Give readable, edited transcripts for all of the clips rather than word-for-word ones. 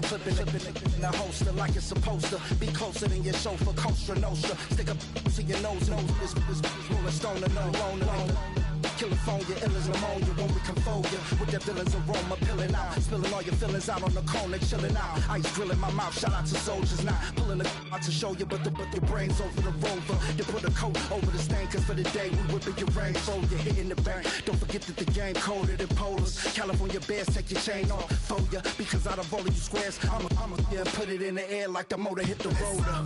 Flipping in the holster like it's supposed to be closer than your chauffeur, Costa Nostra. Stick up to your nose, this rolling stone and no loner. California, ill as pneumonia when we confold you with that villain's aroma, pilling out, spilling all your feelings out on the corner, chilling out. Ice grilling my mouth, shout out to soldiers, not pulling the out to show you, but your brains over the rover. You put a coat over the stain, cause for the day we whipping your rainbow, you're hitting the bank. Don't forget that the game colder than polars. California bears, take your chain off for ya, because out of all of you squares, I'ma yeah, put it in the air like the motor hit the rotor.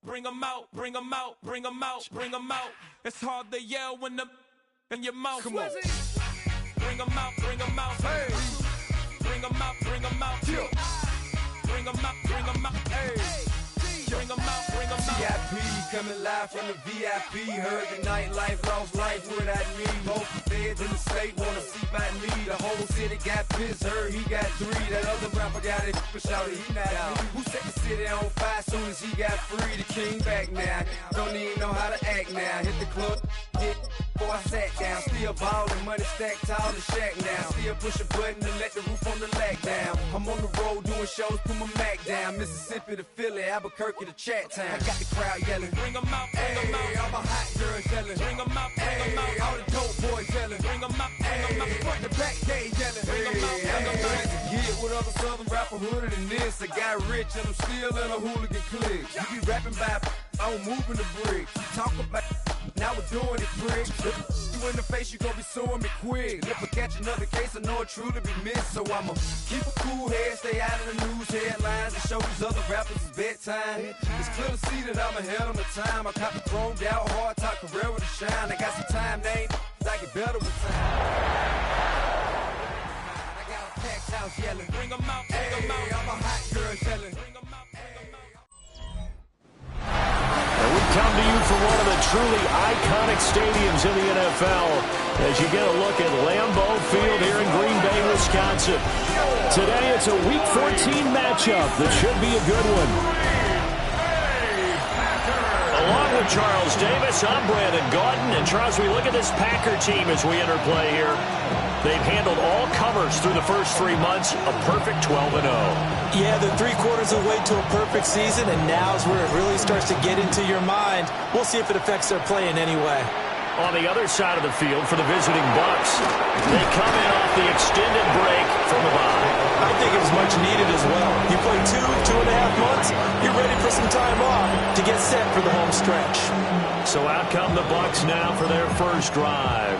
Bring 'em out, bring 'em out, bring 'em out, bring 'em out. It's hard to yell when the in your mouth. Come on. Bring 'em out, bring 'em out. Hey. Bring 'em out, bring 'em out. Yeah. Bring 'em out, bring 'em out. Hey. Bring 'em out, bring 'em out. VIP coming live from the VIP. Heard the nightlife, lost life without me. Most feds in the state wanna see by me. The whole city got pissed, heard he got 3. That other rapper got it, but shouted he not me. Who set the city on fire soon as he got free? The king back now, don't even know how to act now. Hit the club, hit before I sat down. Still ballin', money stacked tall the shack now. Still push a button to let the roof on the lag down. I'm on the road doing shows, put my Mac down. Mississippi to Philly, Albuquerque to Chat Town. I got the crowd yelling. Bring 'em out, bring 'em out. All my hot girls yelling. Bring 'em out, bring 'em out. All the dope boys yelling. Bring 'em out, bring 'em out. Front the back gate yelling. Bring 'em out, bring 'em out. Get with other southern rapper hooded than this. I got rich and I'm still in a hooligan clique. You be rapping by I'm moving the bricks. You talk about now we're doing it, prick. You in the face, you gon' be suing me quick. If I catch another case, I know it truly be missed. So I'ma keep a cool head, stay out of the news headlines, and show these other rappers it's bedtime. It's clear to see that I'm ahead of my time. I caught the chromed out, hard top career with a shine. I got some time named, I get better with time. I got a packed house yelling. Bring 'em out, bring 'em out. All my hot girls yelling. Bring 'em out, bring 'em out. And we come to you from one of the truly iconic stadiums in the NFL as you get a look at Lambeau Field here in Green Bay, Wisconsin. Today it's a Week 14 matchup that should be a good one. Along with Charles Davis, I'm Brandon Gaudin. And Charles, we look at this Packer team as we enter play here. They've handled all comers through the first 3 months, a perfect 12-0. Yeah, they're 3/4 of the way to a perfect season, and now's where it really starts to get into your mind. We'll see if it affects their play in any way. On the other side of the field for the visiting Bucs, they come in off the extended break from the bye. I think it was much needed as well. You play 2.5 months, you're ready for some time off to get set for the home stretch. So out come the Bucs now for their first drive.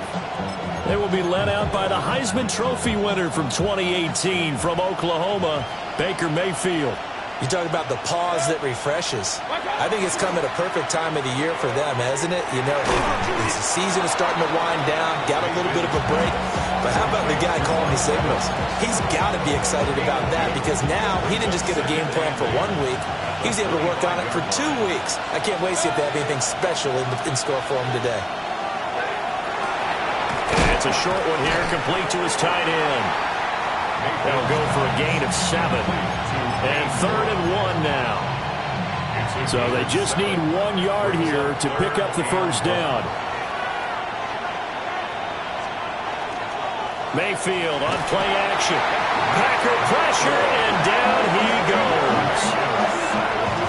They will be led out by the Heisman Trophy winner from 2018 from Oklahoma, Baker Mayfield. You talk about the pause that refreshes. I think it's come at a perfect time of the year for them, hasn't it? You know, the season is starting to wind down, got a little bit of a break. But how about the guy calling the signals? He's got to be excited about that because now he didn't just get a game plan for 1 week. He's able to work on it for 2 weeks. I can't wait to see if they have anything special in store for him today. It's a short one here, complete to his tight end. That'll go for a gain of 7. And 3rd and 1 now. So they just need 1 yard here to pick up the first down. Mayfield on play action. Packer pressure, and down he goes.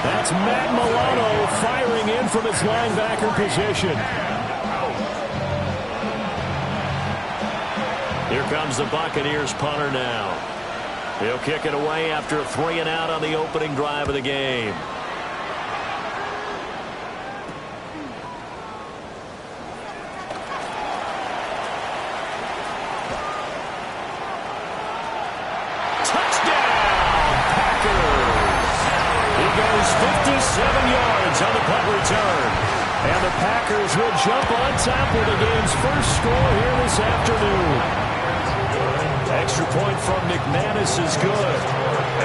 That's Matt Milano firing in from his linebacker position. Here comes the Buccaneers punter now. He'll kick it away after a 3 and out on the opening drive of the game. Touchdown, Packers! He goes 57 yards on the punt return. And the Packers will jump on top with the game's first score here this afternoon. Extra point from McManus is good.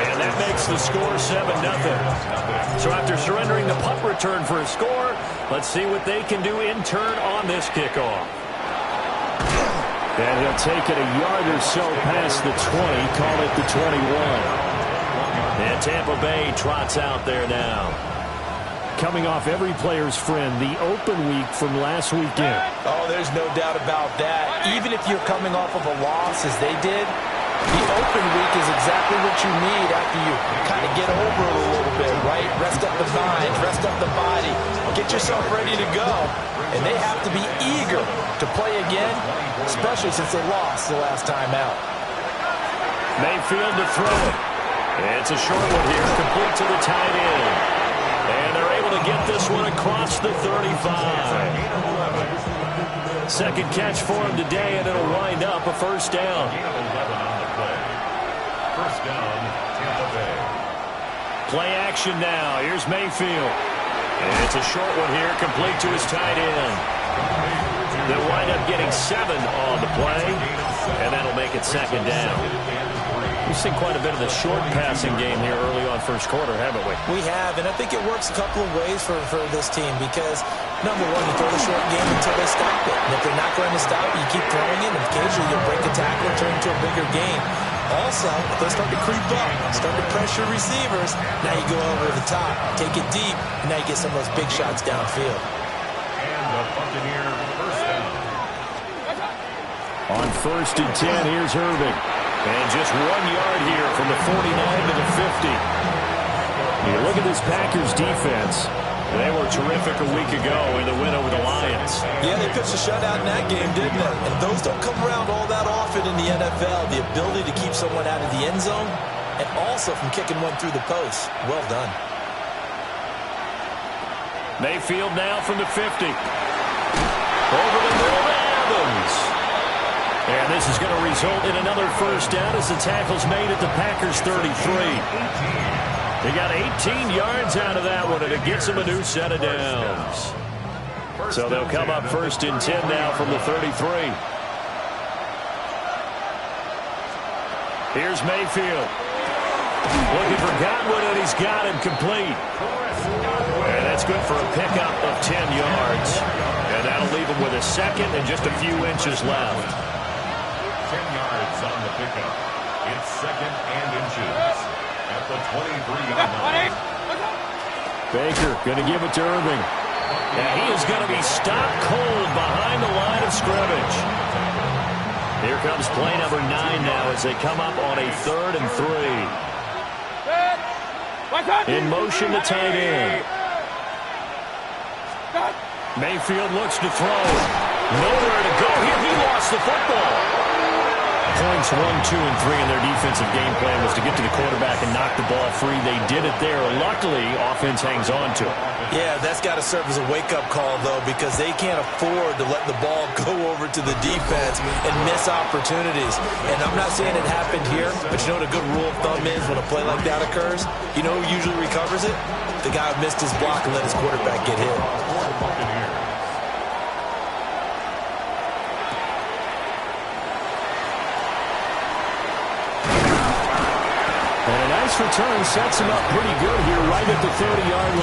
And that makes the score 7-0. So after surrendering the punt return for a score, let's see what they can do in turn on this kickoff. And he'll take it a yard or so past the 20, call it the 21. And Tampa Bay trots out there now. Coming off every player's friend, the open week from last weekend. Oh, there's no doubt about that. Even if you're coming off of a loss as they did, the open week is exactly what you need after you kind of get over it a little bit, right? Rest up the mind, rest up the body, get yourself ready to go. And they have to be eager to play again, especially since they lost the last time out. Mayfield to throw it. It's a short one here, complete to the tight end. And they're able to get this one across the 35. Second catch for him today, and it'll wind up a first down. First down, Tampa Bay. Play action now. Here's Mayfield. And it's a short one here, complete to his tight end. They'll wind up getting 7 on the play, and that'll make it second down. We've seen quite a bit of the short passing game here early on first quarter, haven't we? We have, and I think it works a couple of ways for this team because, number one, you throw the short game until they stop it. And if they're not going to stop it, you keep throwing it, and occasionally you'll break a tackle and turn it into a bigger game. Also, if they start to creep up, start to pressure receivers, now you go over the top, take it deep, and now you get some of those big shots downfield. And the Buccaneer first down. On 1st and 10, here's Irving. And just 1 yard here from the 49 to the 50. You look at this Packers defense. They were terrific a week ago in the win over the Lions. Yeah, they pitched a shutout in that game, didn't they? And those don't come around all that often in the NFL. The ability to keep someone out of the end zone and also from kicking one through the post. Well done. Mayfield now from the 50. Over the middle to Evans. And this is going to result in another first down as the tackle's made at the Packers 33. They got 18 yards out of that one, and it gets them a new set of downs. So they'll come up 1st and 10 now from the 33. Here's Mayfield. Looking for Godwin, and he's got him complete. And that's good for a pickup of 10 yards. And that'll leave him with a second and just a few inches left. 10 yards on the pickup. It's 2nd and inches at the 23-yard line. Baker going to give it to Irving. And he is going to be stopped cold behind the line of scrimmage. Here comes play number 9 now as they come up on a 3rd and 3. In motion to tight end. Mayfield looks to throw. Nowhere to go here. He lost the football. Points 1, 2, and 3 in their defensive game plan was to get to the quarterback and knock the ball free. They did it there. Luckily, offense hangs on to it. Yeah, that's got to serve as a wake-up call, though, because they can't afford to let the ball go over to the defense and miss opportunities. And I'm not saying it happened here, but you know what a good rule of thumb is when a play like that occurs? You know who usually recovers it? The guy who missed his block and let his quarterback get hit. Nice return sets him up pretty good here right at the 30-yard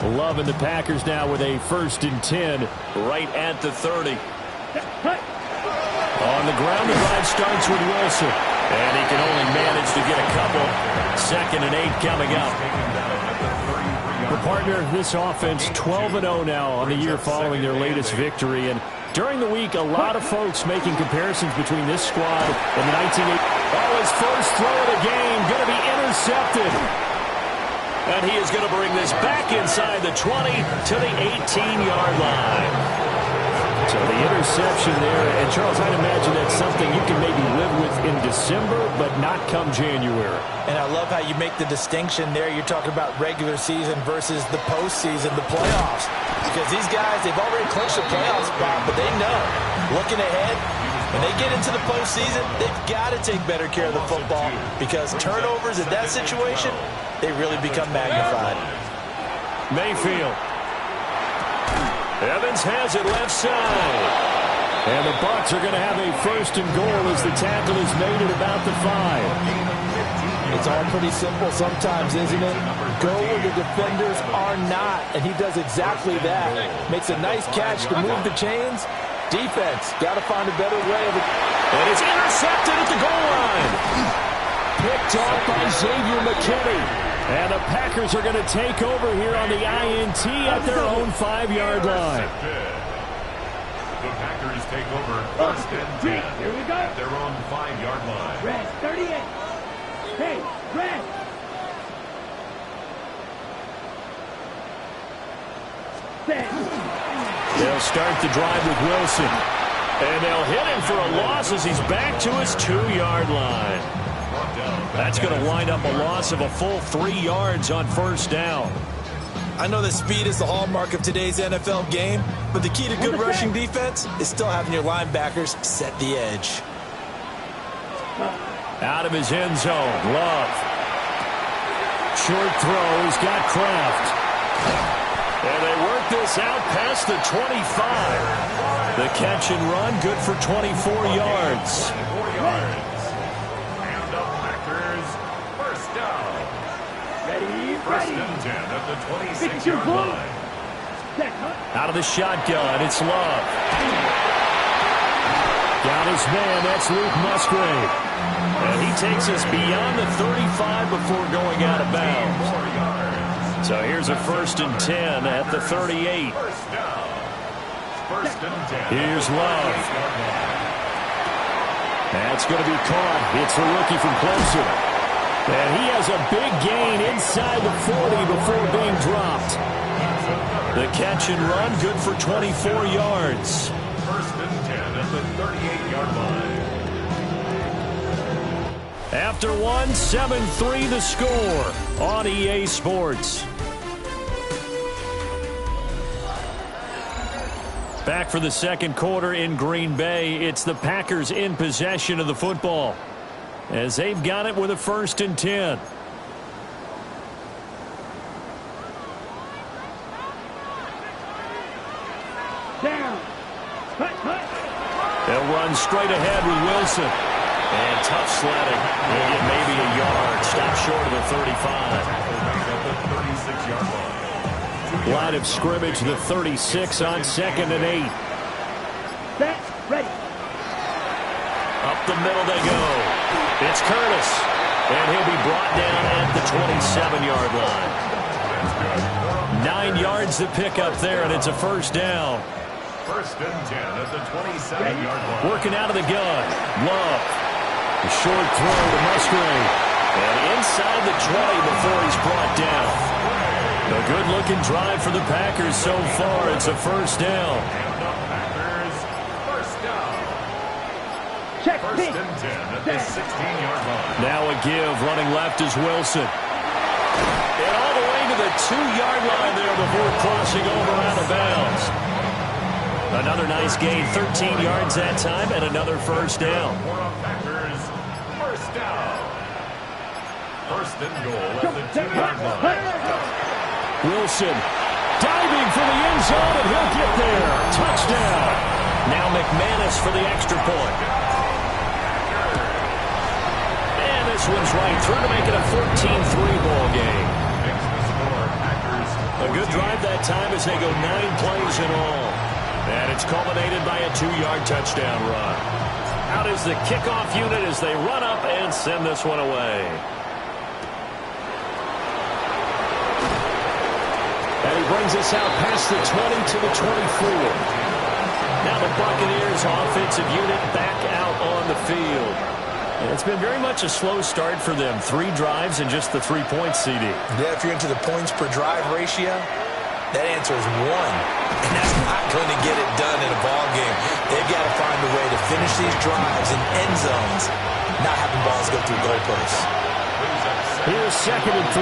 line. Loving the Packers now with a 1st and 10 right at the 30. On the ground, the drive starts with Wilson. And he can only manage to get a couple. 2nd and 8 coming up. The partner, this offense 12-0 now on the year following their latest victory. And during the week, a lot of folks making comparisons between this squad and the 1980. Oh, his first throw of the game going to be intercepted. And he is going to bring this back inside the 20 to the 18-yard line. So the interception there. And, Charles, I'd imagine that's something you can maybe live with in December, but not come January. And I love how you make the distinction there. You're talking about regular season versus the postseason, the playoffs. Because these guys, they've already clinched a playoff spot, but they know, looking ahead, when they get into the postseason, they've got to take better care of the football because turnovers in that situation, they really become magnified. Mayfield. Evans has it left side. And the Bucs are going to have a 1st and goal as the tackle is made at about the 5. It's all pretty simple sometimes, isn't it? go where the defenders are not, and he does exactly that. Makes a nice catch to move the chains. Defense, got to find a better way of it. And it's intercepted at the goal line. Picked off by Xavier McKinney. And the Packers are going to take over here on the INT at their own 5-yard line. The Packers take over first and 10 Here we go. at their own 5-yard line. Red, 38. Hey, red. They'll start the drive with Wilson. And they'll hit him for a loss as he's back to his 2-yard line. That's going to wind up a loss of a full 3 yards on first down. I know that speed is the hallmark of today's NFL game, but the key to good rushing defense is still having your linebackers set the edge. Out of his end zone, Love. Short throw, he's got Kraft. And they work this out past the 25. The catch and run, good for 24 yards. 24 yards. And the Packers first down. First and 10 at the 26-yard line. Out of the shotgun, it's Love. Down his man, that's Luke Musgrave. And he takes us beyond the 35 before going out of bounds. 4 yards. So here's a first and 10 at the 38. First down. First and 10. Here's Love. That's going to be caught. It's a rookie from Clemson. And he has a big gain inside the 40 before being dropped. The catch and run, good for 24 yards. First and 10 at the 38-yard line. After one, 7-3 the score on EA Sports. Back for the second quarter in Green Bay. It's the Packers in possession of the football as they've got it with a first and 10. Down. Cut. They'll run straight ahead with Wilson. And tough sledding. They'll get maybe a yard. Stop short of the 35. Line of scrimmage, the 36 on 2nd and 8. Set. Ready. Up the middle they go. It's Curtis. And he'll be brought down at the 27-yard line. 9 yards to pick up there, and it's a first down. First and 10 at the 27-yard line. Working out of the gun. Love. A short throw to Musgrave. And inside the 20 before he's brought down. A good-looking drive for the Packers so far. It's a first down. And the Packers first down. Check. First and 10 at the 16-yard line. Now a give. Running left is Wilson. And all the way to the 2-yard line there before crossing over out of bounds. Another nice gain. 13 yards that time and another first down. For a Packers first down. First and goal at the 2-yard line. Wilson diving for the end zone, and he'll get there. Touchdown. Now McManus for the extra point. And this one's right through to make it a 14-3 ball game. A good drive that time as they go 9 plays in all. And it's culminated by a 2-yard touchdown run. Out is the kickoff unit as they run up and send this one away. And he brings us out past the 20 to the 24. Now the Buccaneers offensive unit back out on the field. And it's been very much a slow start for them. 3 drives and just the 3 points, CD. Yeah, if you're into the points per drive ratio, that answer is 1. And that's not going to get it done in a ball game. They've got to find a way to finish these drives in end zones, not having balls go through goalposts. Here's 2nd and 3.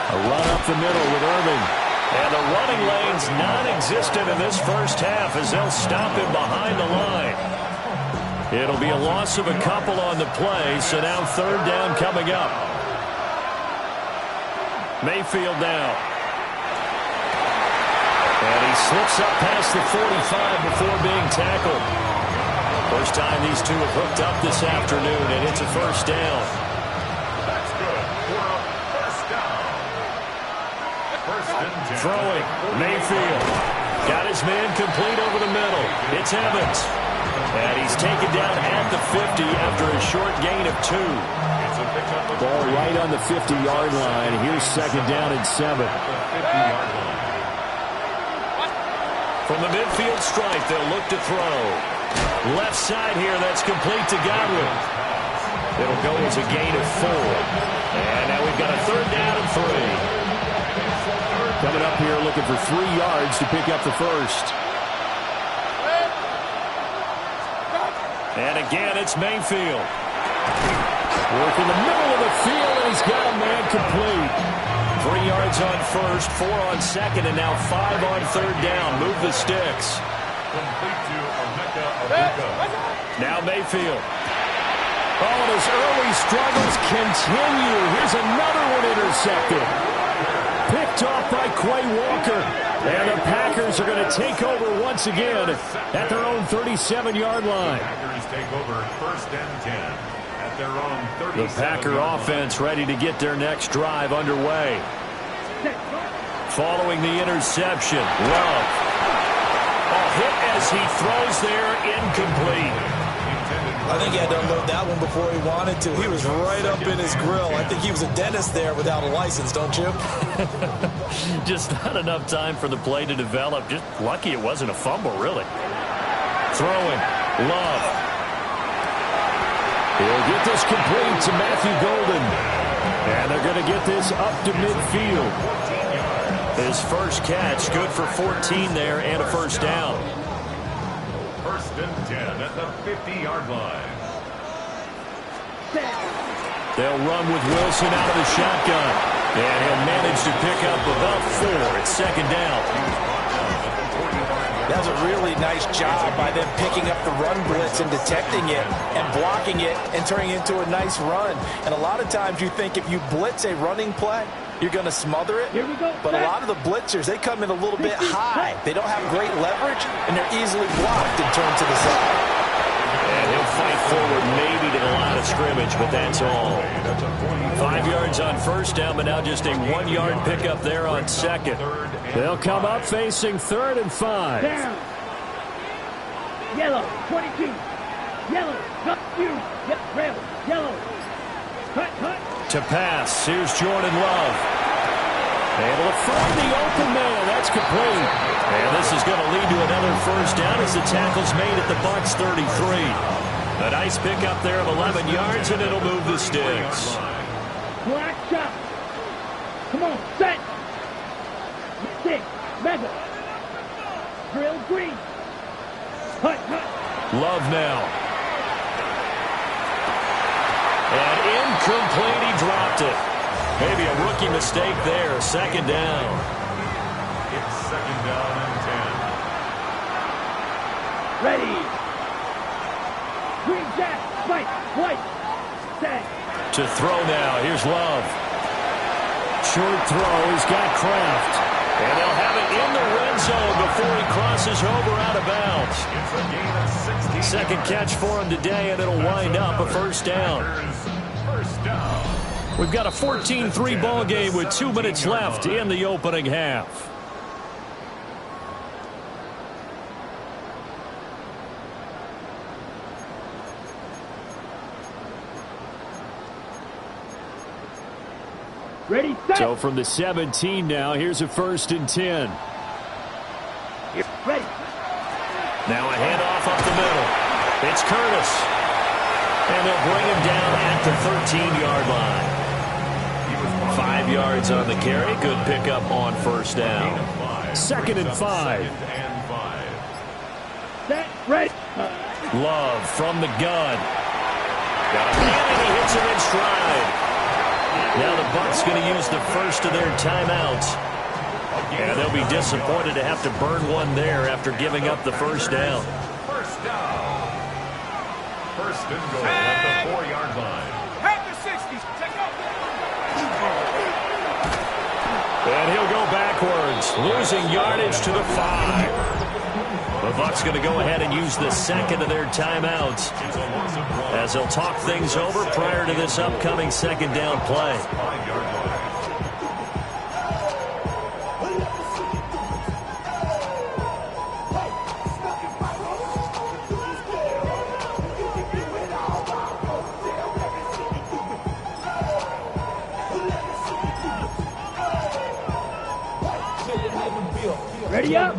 A run up the middle with Irving. And the running lane's non-existent in this first half as they'll stop him behind the line. It'll be a loss of a couple on the play, so now 3rd down coming up. Mayfield now. And he slips up past the 45 before being tackled. First time these two have hooked up this afternoon, and it's a first down. That's good. Throwing. Mayfield. Got his man complete over the middle. It's Evans. And he's taken down at the 50 after a short gain of 2. Ball right on the 50-yard line. Here's second down and 7. From the midfield stripe, they'll look to throw. Left side here, that's complete to Godwin. It'll go as a gain of 4. And now we've got a third down and 3. Coming up here looking for 3 yards to pick up the first. And again, it's Mayfield. Work in the middle of the field, and he's got a man complete. 3 yards on first, 4 on second, and now 5 on third down. Move the sticks. Now Mayfield. Oh, and his early struggles continue. Here's another one intercepted. Picked off by Quay Walker. And the Packers are going to take over once again at their own 37-yard line. Packers take over first and 10 at their own 37. The Packer offense ready to get their next drive underway. Following the interception, Love. A hit as he throws there, incomplete. I think he had to unload that one before he wanted to. He was right up in his grill. I think he was a dentist there without a license, don't you? Just not enough time for the play to develop. Just lucky it wasn't a fumble, really. Throwing. Love. He'll get this complete to Matthew Golden. And they're going to get this up to midfield. His first catch, good for 14 there and a first down. First and 10 at the 50-yard line. They'll run with Wilson out of the shotgun. And he'll manage to pick up about 4. It's second down. That was a really nice job by them picking up the run blitz and detecting it and blocking it and turning it into a nice run. And a lot of times you think if you blitz a running play, you're going to smother it. But a lot of the blitzers, they come in a little bit high. They don't have great leverage, and they're easily blocked and turned to the side. And he'll fight forward maybe to the line of scrimmage, but that's all. 5 yards on first down, but now just a 1-yard pickup there on second. They'll come up facing third and 5. Down. Yellow, 22. Yellow, cut you. Yep, red, yellow. Cut. To pass, here's Jordan Love. Able to find the open man. That's complete. And this is going to lead to another first down as the tackle's made at the Bucs 33. A nice pickup there of 11 yards, and it'll move the sticks. Black shot. Come on, set. Stick, mega. Drill green. Cut. Love now. And incomplete, he dropped it. Maybe a rookie mistake there. Second down. It's second down and 10. Ready. Green jack, white, set. To throw now. Here's Love. Short throw. He's got Kraft. And they'll have it in the red zone before he crosses over out of bounds. It's a gain of 16. Second catch for him today, and it'll wind up a first down. First down. We've got a 14-3 ball game with 2 minutes left in the opening half. Ready, set. So from the 17 now, here's a first and 10. Ready. Now a handoff up the middle. It's Curtis. And they'll bring him down at the 13-yard line. 5 yards on the carry. Good pickup on first down. Second and 5. Set, ready. Love from the gun. Got a man, and he hits him in stride. Now the Bucs going to use the first of their timeouts. And they'll be disappointed to have to burn one there after giving up the first down. First down. First and goal at the 4-yard line. At the 60. Take off. And he'll go backwards, losing yardage to the 5. The Bucs going to go ahead and use the second of their timeouts as they'll talk things over prior to this upcoming second down play. Ready up.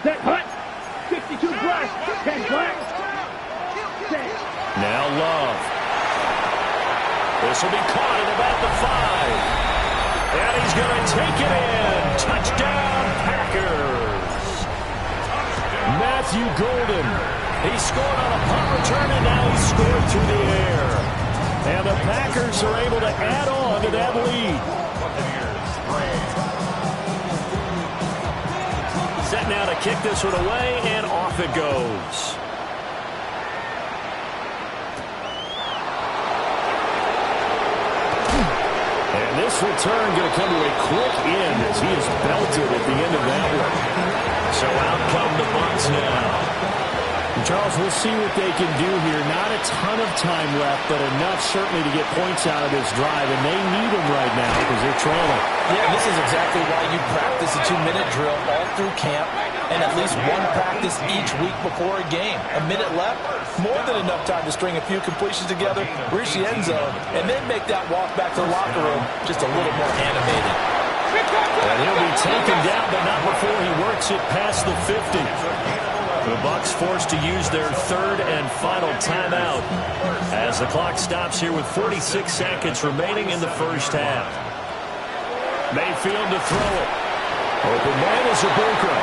Set hut. 62 black. 10 black. Set. Now Love. This will be caught at about the 5. And he's going to take it in. Touchdown, Packers. Matthew Golden. He scored on a punt return, and now he's scored through the air. And the Packers are able to add on to that lead. Set now to kick this one away, and off it goes. And this return going to come to a quick end as he is belted at the end of that one. So out come the Bucs now. Charles, we'll see what they can do here. Not a ton of time left, but enough certainly to get points out of this drive, and they need them right now because they're trailing. Yeah, this is exactly why you practice a 2-minute drill all through camp and at least one practice each week before a game. A minute left, more than enough time to string a few completions together, reach the end zone, and then make that walk back to the locker room just a little more animated. And he'll be taken down, but not before he works it past the 50. The Bucs forced to use their third and final timeout as the clock stops here with 46 seconds remaining in the first half. Mayfield to throw it. Open man is Ibuka.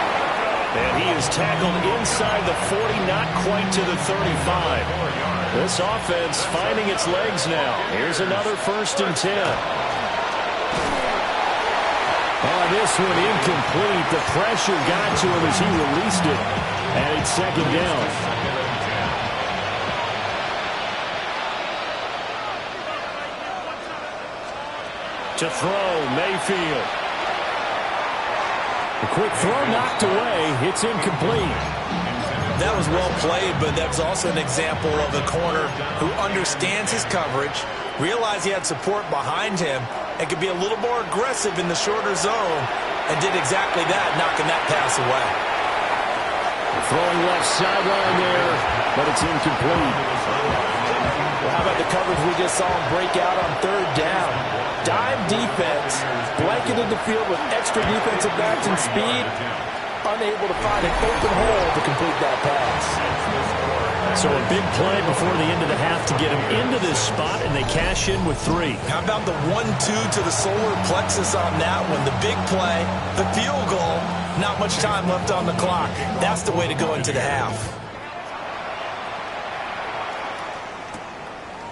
And he is tackled inside the 40, not quite to the 35. This offense finding its legs now. Here's another 1st and 10. Oh, this one incomplete. The pressure got to him as he released it. And it's 2nd down. To throw, Mayfield. A quick throw knocked away. It's incomplete. That was well played, but that's also an example of a corner who understands his coverage, realized he had support behind him, and could be a little more aggressive in the shorter zone, and did exactly that, knocking that pass away. Throwing left sideline there, but it's incomplete. Well, how about the coverage we just saw him break out on 3rd down? Dime defense, blanketed the field with extra defensive backs and speed, unable to find an open hole to complete that pass. So a big play before the end of the half to get him into this spot, and they cash in with 3. How about the 1-2 to the solar plexus on that one? The big play, the field goal, not much time left on the clock. That's the way to go into the half.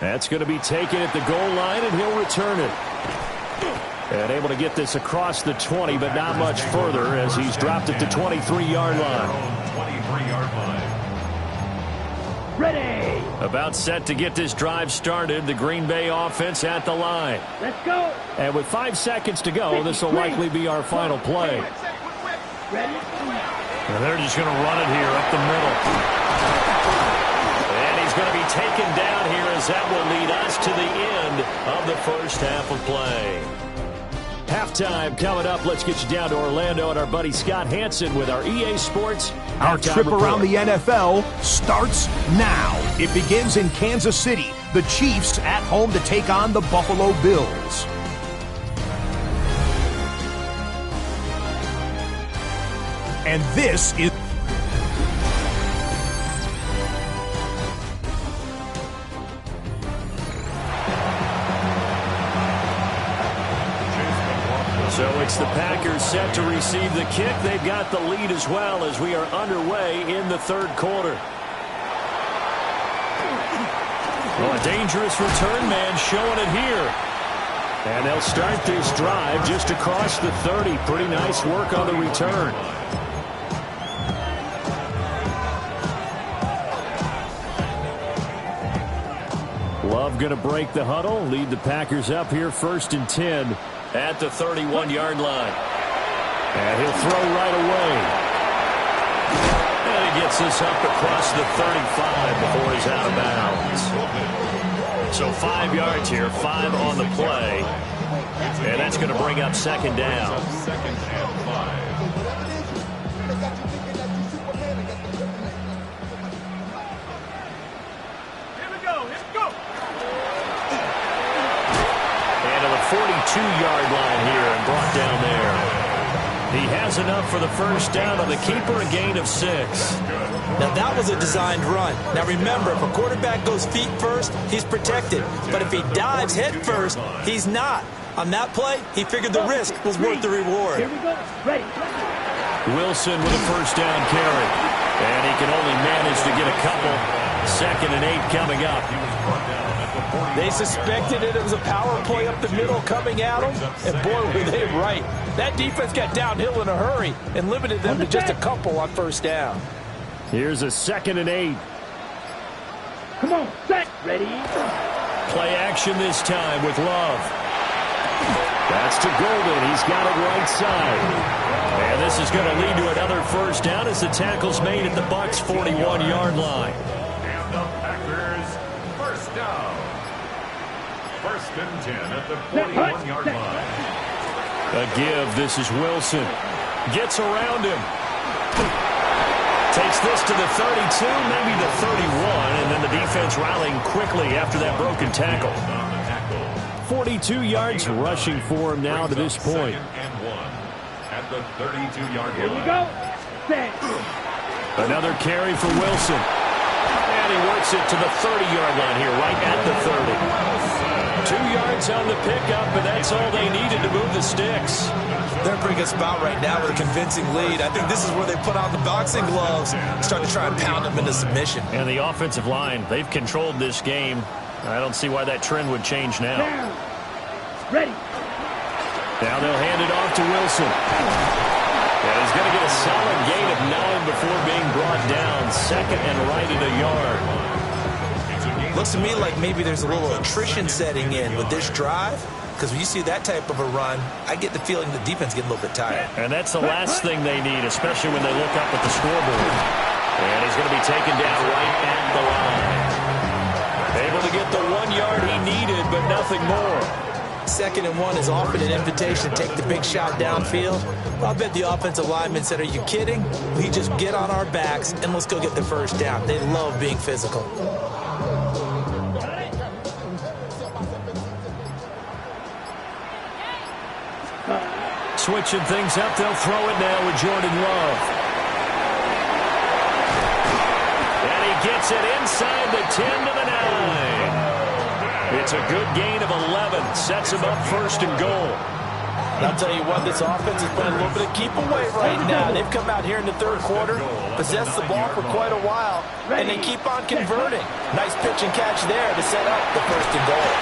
That's going to be taken at the goal line, and he'll return it. And able to get this across the 20, but not much further as he's dropped at the 23-yard line. Ready. About set to get this drive started. The Green Bay offense at the line. Let's go. And with 5 seconds to go, this will likely be our final play. Ready. And they're just going to run it here up the middle. And he's going to be taken down here as that will lead us to the end of the first half of play. Halftime coming up. Let's get you down to Orlando and our buddy Scott Hansen with our EA Sports. Our trip around the NFL starts now. It begins in Kansas City. The Chiefs at home to take on the Buffalo Bills. And this is... So it's the Packers set to receive the kick. They've got the lead as well as we are underway in the 3rd quarter. Well, a dangerous return man showing it here. And they'll start this drive just across the 30. Pretty nice work on the return. Love going to break the huddle, lead the Packers up here 1st and 10 at the 31-yard line. And he'll throw right away. And he gets this up across the 35 before he's out of bounds. So 5 yards here, 5 on the play. And that's going to bring up 2nd down. 42-yard line here and brought down there. He has enough for the first down on the keeper, a gain of 6. Now, that was a designed run. Now, remember, if a quarterback goes feet first, he's protected. But if he dives head first, he's not. On that play, he figured the risk was worth the reward. Here we go. Ready. Wilson with a first down carry. And he can only manage to get a couple. 2nd and 8 coming up. They suspected it was a power play up the middle coming at them, and boy, were they right. That defense got downhill in a hurry and limited them to just a couple on first down. Here's a 2nd and 8. Come on, set. Ready. Play action this time with Love. That's to Golden. He's got it right side. And this is going to lead to another first down as the tackle's made at the Bucs' 41-yard line. And the Packers, first down. 1st and 10 at the 41-yard line. A give. This is Wilson. Gets around him. Takes this to the 32, maybe the 31, and then the defense rallying quickly after that broken tackle. 42 yards rushing for him now to this point. 2nd and 1 at the 32-yard line. Here we go. Set. Another carry for Wilson. And he works it to the 30-yard line here, right at the 30. 2 yards on the pickup, and that's all they needed to move the sticks. They're in a pretty good spot right now with a convincing lead. I think this is where they put on the boxing gloves, start to try and pound them into submission. And the offensive line, they've controlled this game. I don't see why that trend would change now. Down. Ready. Now they'll hand it off to Wilson. And he's going to get a solid gain of 9 before being brought down. 2nd and right at a yard. Looks to me like maybe there's a little attrition setting in with this drive, because when you see that type of a run, I get the feeling the defense getting a little bit tired. And that's the last thing they need, especially when they look up at the scoreboard. And he's going to be taken down right at the line. Able to get the 1 yard he needed, but nothing more. 2nd and 1 is often an invitation to take the big shot downfield. I bet the offensive lineman said, are you kidding? We just get on our backs and let's go get the first down. They love being physical. Switching things up, they'll throw it now with Jordan Love. And he gets it inside the 10 to the 9. It's a good gain of 11. Sets him up 1st and goal. I'll tell you what, this offense is playing a little bit of keep away right now. They've come out here in the 3rd quarter, possessed the ball for quite a while, and they keep on converting. Nice pitch and catch there to set up the 1st and goal.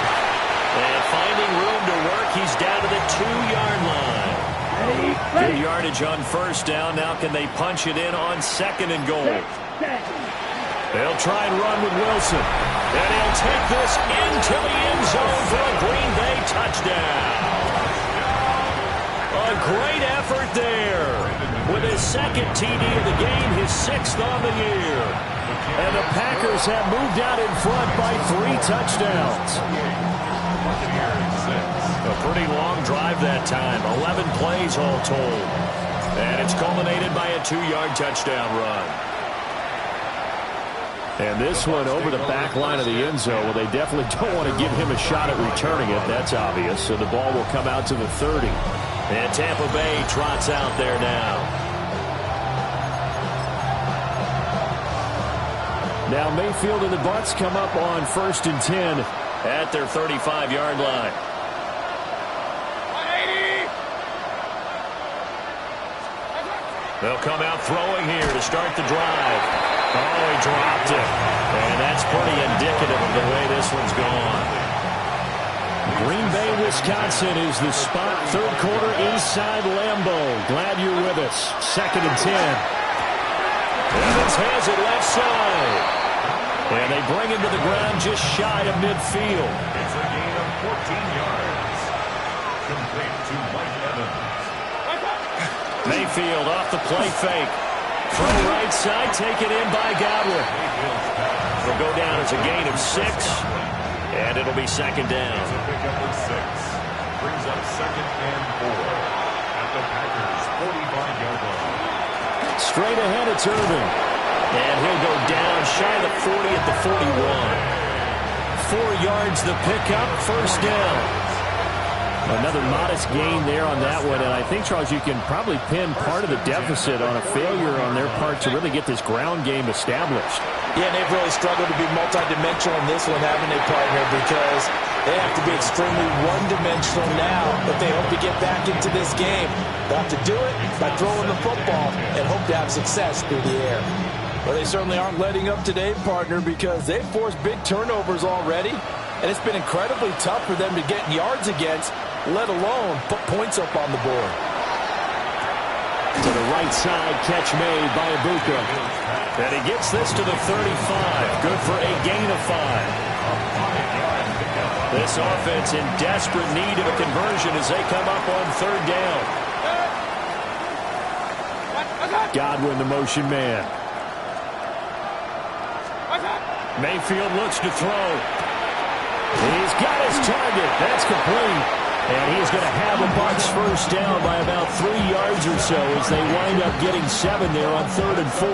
And finding room to work, he's down to the 2-yard line. 2 yardage on first down. Now can they punch it in on 2nd and goal? They'll try and run with Wilson. And he'll take this into the end zone for a Green Bay touchdown. A great effort there. With his 2nd TD of the game, his 6th on the year. And the Packers have moved out in front by 3 touchdowns. A pretty long drive that time. 11 plays all told. And it's culminated by a 2-yard touchdown run. And this one over the back line of the end zone. Well, they definitely don't want to give him a shot at returning it. That's obvious. So the ball will come out to the 30. And Tampa Bay trots out there now. Now Mayfield and the Bucs come up on 1st and 10 at their 35-yard line. They'll come out throwing here to start the drive. Oh, he dropped it. And that's pretty indicative of the way this one's gone. Green Bay, Wisconsin is the spot. 3rd quarter inside Lambeau. Glad you're with us. 2nd and 10. Evans has it left side. And they bring him to the ground just shy of midfield. It's a gain of 14 yards. Complete to Mike Evans. Mayfield off the play fake. From right side, taken in by Godwin. It'll go down as a gain of 6. And it'll be 2nd down. Pick up with 6. Brings up 2nd and 4 at the Packers' 45-yard line. Straight ahead, it's Irvin. And he'll go down shy of the 40 at the 41. 4 yards the pickup, 1st down. Another modest gain there on that one, and I think, Charles, you can probably pin part of the deficit on a failure on their part to really get this ground game established. Yeah, and they've really struggled to be multidimensional in this one, haven't they, partner? Because they have to be extremely one-dimensional now, but they hope to get back into this game. They'll have to do it by throwing the football and hope to have success through the air. Well, they certainly aren't letting up today, partner, because they've forced big turnovers already, and it's been incredibly tough for them to get yards against, let alone put points up on the board. To the right side, catch made by Ibuka. And he gets this to the 35. Good for a gain of 5. This offense in desperate need of a conversion as they come up on third down. Godwin, the motion man. Mayfield looks to throw. He's got his target. That's complete. And he's going to have the Bucs first down by about 3 yards or so as they wind up getting 7 there on 3rd and 4.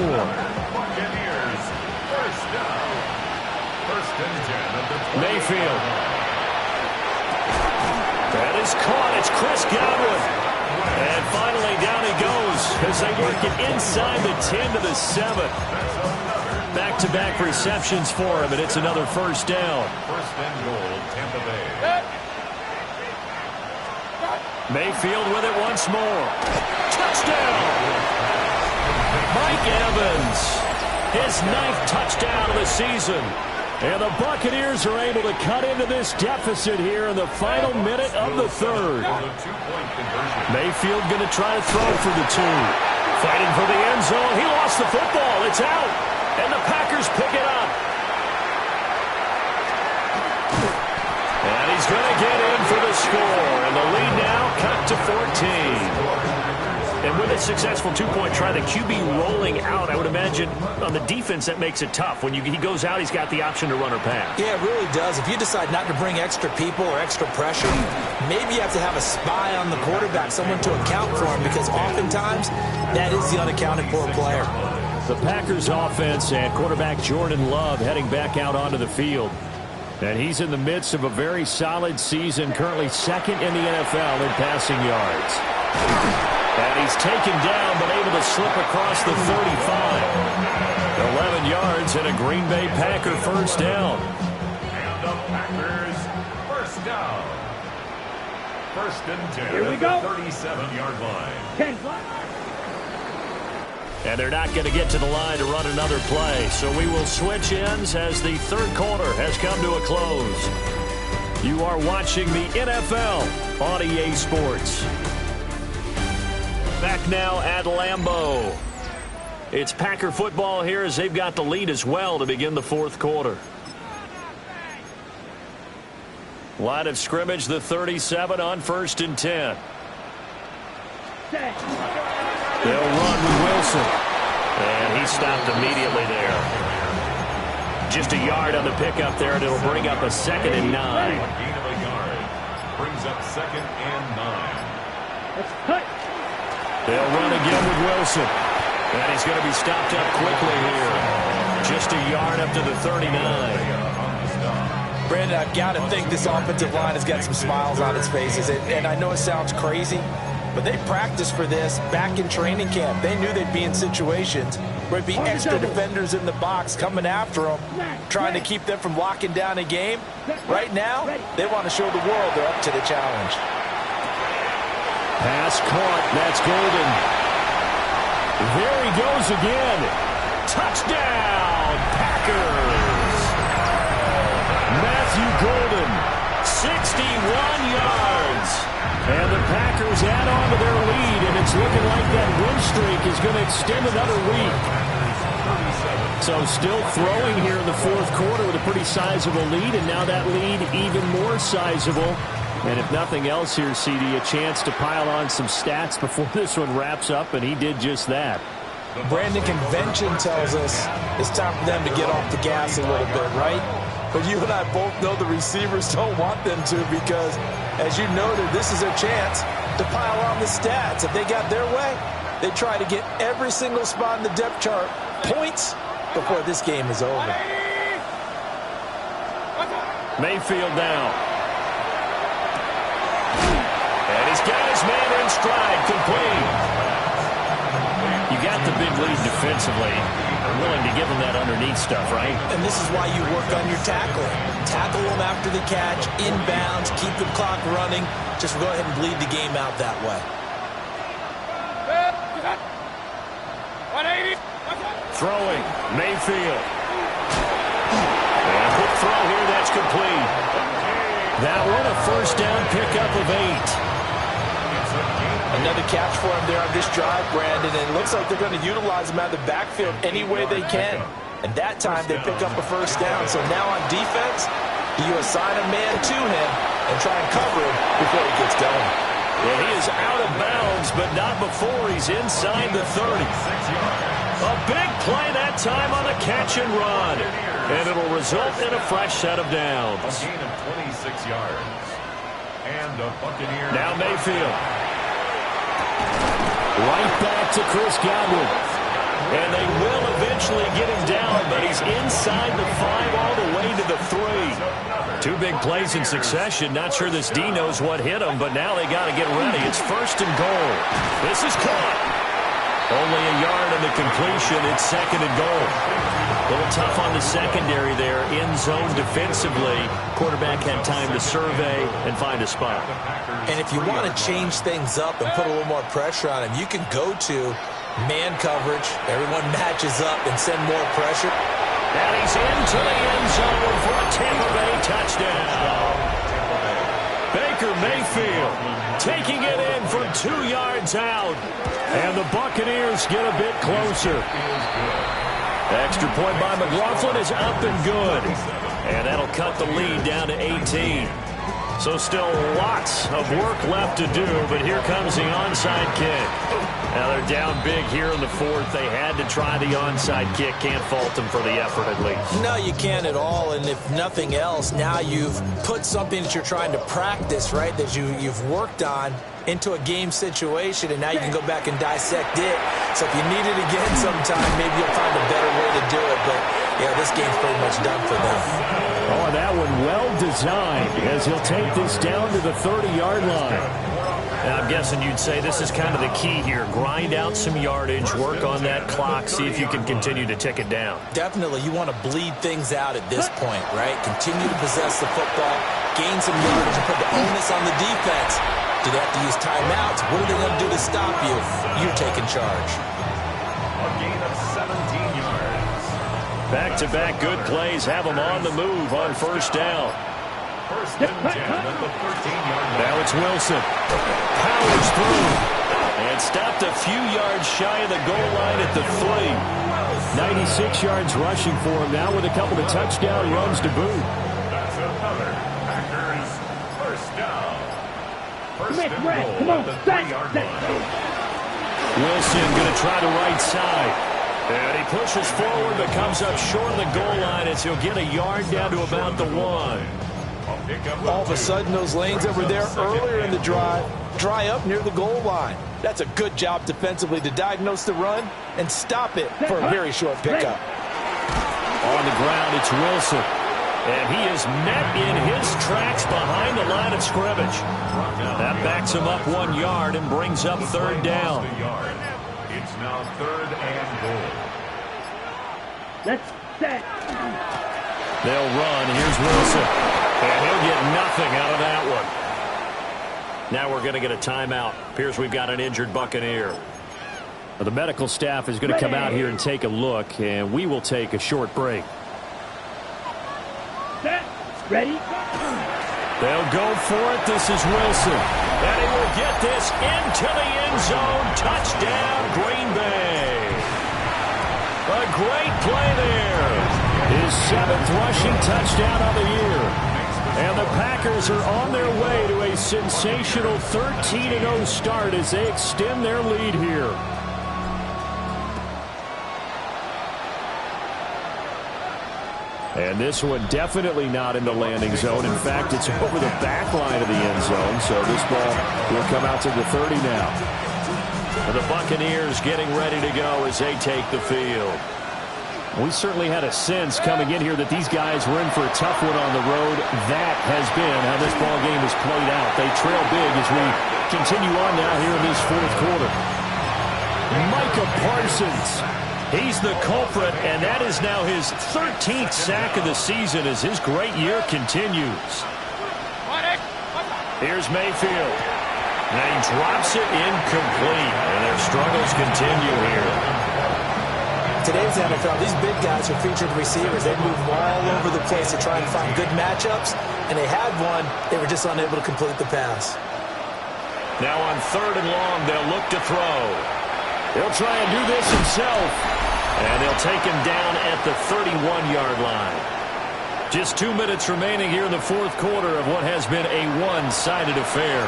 Buccaneers, first down. 1st and 10 of the 20. Mayfield. That is caught. It's Chris Godwin. And finally down he goes as they work it inside the 10 to the 7. Back-to-back receptions for him, and it's another first down. 1st and goal, Tampa Bay. Mayfield with it once more. Touchdown! Mike Evans, his 9th touchdown of the season. And the Buccaneers are able to cut into this deficit here in the final minute of the 3rd. Mayfield going to try to throw for the 2. Fighting for the end zone. He lost the football. It's out. And the Packers pick it up. And he's going to get in for the score. And the lead now cut to 14. And with a successful 2-point try, the QB rolling out, I would imagine on the defense that makes it tough. When he goes out, he's got the option to run or pass. Yeah, it really does. If you decide not to bring extra people or extra pressure, maybe you have to have a spy on the quarterback, someone to account for him, because oftentimes that is the unaccounted for player. The Packers offense and quarterback Jordan Love heading back out onto the field. And he's in the midst of a very solid season, currently 2nd in the NFL in passing yards. And he's taken down, but able to slip across the 35. 11 yards and a Green Bay Packer first down. And the Packers first down. 1st and 10 Here we at go. the 37-yard line. 10. And they're not going to get to the line to run another play. So we will switch ends as the 3rd quarter has come to a close. You are watching the NFL on EA Sports. Back now at Lambeau. It's Packer football here as they've got the lead as well to begin the 4th quarter. Line of scrimmage, the 37 on 1st and 10. They'll run with Wilson. And he stopped immediately there. Just a yard on the pickup there, and it'll bring up a 2nd and 9. Gain of a yard. Brings up 2nd and 9. They'll run again with Wilson. And he's going to be stopped up quickly here. Just a yard up to the 39. Brandon, I've got to think this offensive line has got some smiles on its faces. And I know it sounds crazy, but they practiced for this back in training camp. They knew they'd be in situations where it'd be extra defenders in the box coming after them, trying to keep them from locking down a game. Right now, they want to show the world they're up to the challenge. Pass caught. That's Golden. There he goes again. Touchdown, Packers. Matthew Golden, 61 yards. And the Packers add on to their lead, and it's looking like that win streak is going to extend another week. So still throwing here in the 4th quarter with a pretty sizable lead, and now that lead even more sizable. And if nothing else here, CD, a chance to pile on some stats before this one wraps up, and he did just that. Brandon, convention tells us it's time for them to get off the gas a little bit, right? But you and I both know the receivers don't want them to, because, as you noted, this is their chance to pile on the stats. If they got their way, they try to get every single spot in the depth chart points before this game is over. Mayfield now. in stride, complete. You got the big lead defensively. You're willing to give them that underneath stuff, right? And this is why you work on your tackling. Tackle them after the catch, inbounds, keep the clock running. Just go ahead and bleed the game out that way. 180. Throwing, Mayfield. And quick throw here, that's complete. That one a first down pickup of 8. Another catch for him there on this drive, Brandon, and it looks like they're going to utilize him out of the backfield any way they can. And that time they pick up a first down. So now on defense, you assign a man to him and try and cover him before he gets going. Well, he is out of bounds, but not before he's inside the 30. A big play that time on a catch and run. And it'll result in a fresh set of downs. A gain of 26 yards. And the Buccaneers. Now Mayfield. Right back to Chris Godwin. And they will eventually get him down, but he's inside the 5 all the way to the 3. 2 big plays in succession. Not sure this D knows what hit him, but now they got to get ready. It's first and goal. This is caught. Only a yard in the completion. It's second and goal. A little tough on the secondary there. In zone defensively. Quarterback had time to survey and find a spot. And if you want to change things up and put a little more pressure on him, you can go to man coverage. Everyone matches up and send more pressure. And he's into the end zone for a Tampa Bay touchdown. Baker Mayfield taking it in from 2 yards out. And the Buccaneers get a bit closer. Extra point by McLaughlin is up and good. And that'll cut the lead down to 18. So still lots of work left to do, but here comes the onside kick. Now they're down big here in the 4th. They had to try the onside kick. Can't fault them for the effort at least. No, you can't at all. And if nothing else, now you've put something that you're trying to practice, right, that you've worked on into a game situation, and now you can go back and dissect it. So if you need it again sometime, maybe you'll find a better way to do it. But, yeah, this game's pretty much done for them. Oh, and that one well designed as he'll take this down to the 30-yard line. And I'm guessing you'd say this is kind of the key here. Grind out some yardage, work on that clock, see if you can continue to tick it down. Definitely. You want to bleed things out at this point, right? Continue to possess the football, gain some yardage, and put the onus on the defense. Do they have to use timeouts? What are they going to do to stop you? You're taking charge. A gain of 17 yards. Back-to-back good plays have them on the move on first down. First and 10 at the 13-yard line. Now it's Wilson. Powers through. And stopped a few yards shy of the goal line at the 3. 96 yards rushing for him now with a couple of touchdown runs to boot. That's another Packers first down. First and Come on, goal at the 3-yard line. Wilson going to try the right side. And he pushes forward but comes up short of the goal line as he'll get a yard down to about the 1. All of a sudden, those lanes that were there earlier in the drive dry up near the goal line. That's a good job defensively to diagnose the run and stop it for a very short pickup. On the ground, it's Wilson. And he is met in his tracks behind the line of scrimmage. That backs him up 1 yard and brings up third down. It's now third and goal. Let's set. They'll run. Here's Wilson. And he'll get nothing out of that one. Now we're going to get a timeout. Appears we've got an injured Buccaneer. The medical staff is going to come out here and take a look, and we will take a short break. Set. Ready? They'll go for it. This is Wilson. And he will get this into the end zone. Touchdown, Green Bay. A great play there. His 7th rushing touchdown of the year. And the Packers are on their way to a sensational 13-0 start as they extend their lead here. And this one definitely not in the landing zone. In fact, it's over the back line of the end zone. So this ball will come out to the 30 now. And the Buccaneers getting ready to go as they take the field. We certainly had a sense coming in here that these guys were in for a tough one on the road. That has been how this ball game has played out. They trail big as we continue on now here in this fourth quarter. Micah Parsons. He's the culprit, and that is now his 13th sack of the season as his great year continues. Here's Mayfield. And he drops it incomplete, and their struggles continue here. Today's NFL, these big guys are featured receivers. They move all over the place to try and find good matchups, and they had one. They were just unable to complete the pass. Now on 3rd and long, they'll look to throw. He'll try and do this himself, and they'll take him down at the 31-yard line. Just 2 minutes remaining here in the fourth quarter of what has been a one-sided affair.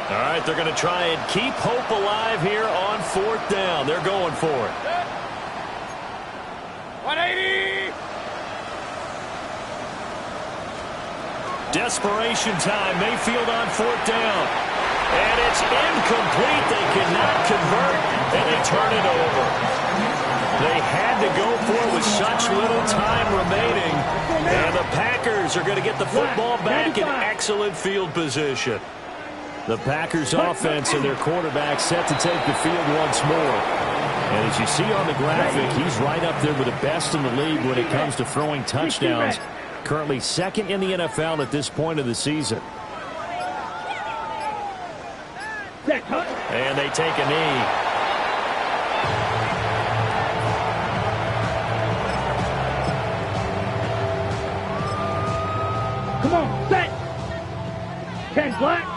All right, they're going to try and keep hope alive here on 4th down. They're going for it. 180! Desperation time. Mayfield on 4th down. And it's incomplete. They cannot convert, and they turn it over. They had to go for it with such little time remaining. And the Packers are going to get the football back in excellent field position. The Packers offense and their quarterback set to take the field once more. And as you see on the graphic, he's right up there with the best in the league when it comes to throwing touchdowns. Currently 2nd in the NFL at this point of the season. And they take a knee. Come on, set. 10 black.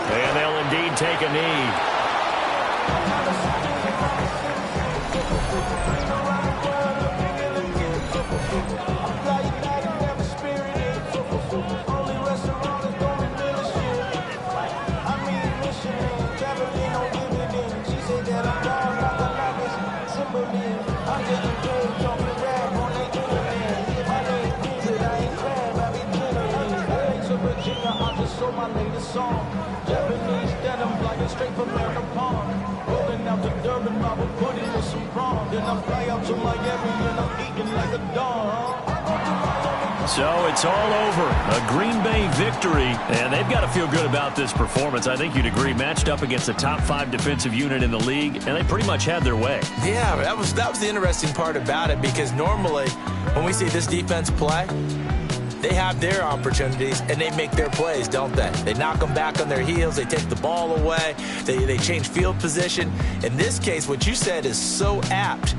And they'll indeed take a knee. Japanese denim flying straight from Pond. Rolling out the Durban, I will put it with some prawn. Then I fly out to Miami and I'm eating like a dog. So it's all over. A Green Bay victory, and they've got to feel good about this performance. I think you'd agree, matched up against the top 5 defensive unit in the league, and they pretty much had their way. Yeah, that was the interesting part about it, because normally when we see this defense play, they have their opportunities, and they make their plays, don't they? They knock them back on their heels. They take the ball away. They change field position. In this case, what you said is so apt.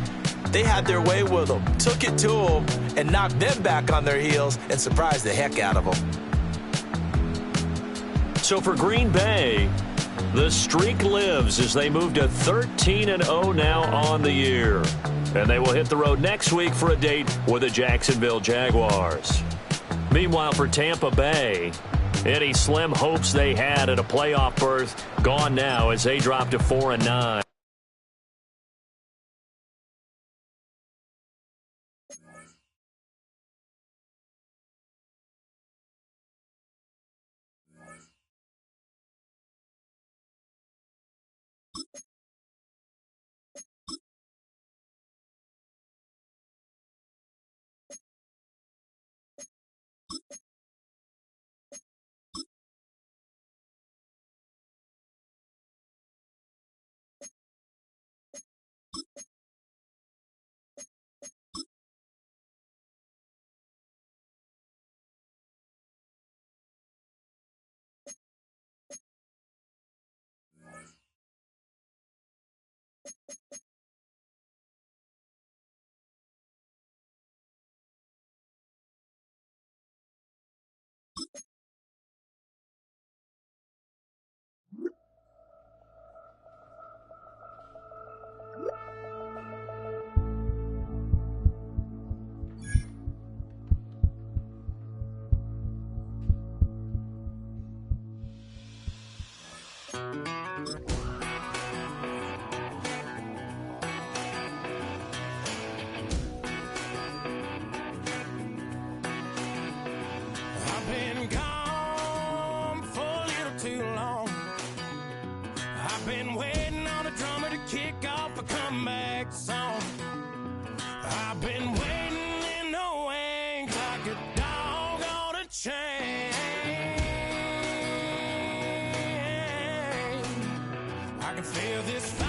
They had their way with them, took it to them, and knocked them back on their heels and surprised the heck out of them. So for Green Bay, the streak lives as they move to 13-0 now on the year. And they will hit the road next week for a date with the Jacksonville Jaguars. Meanwhile, for Tampa Bay, any slim hopes they had at a playoff berth gone now as they drop to 4-9. I've been gone comeback song. I've been waiting in the wings like a dog on a chain. I can feel this fire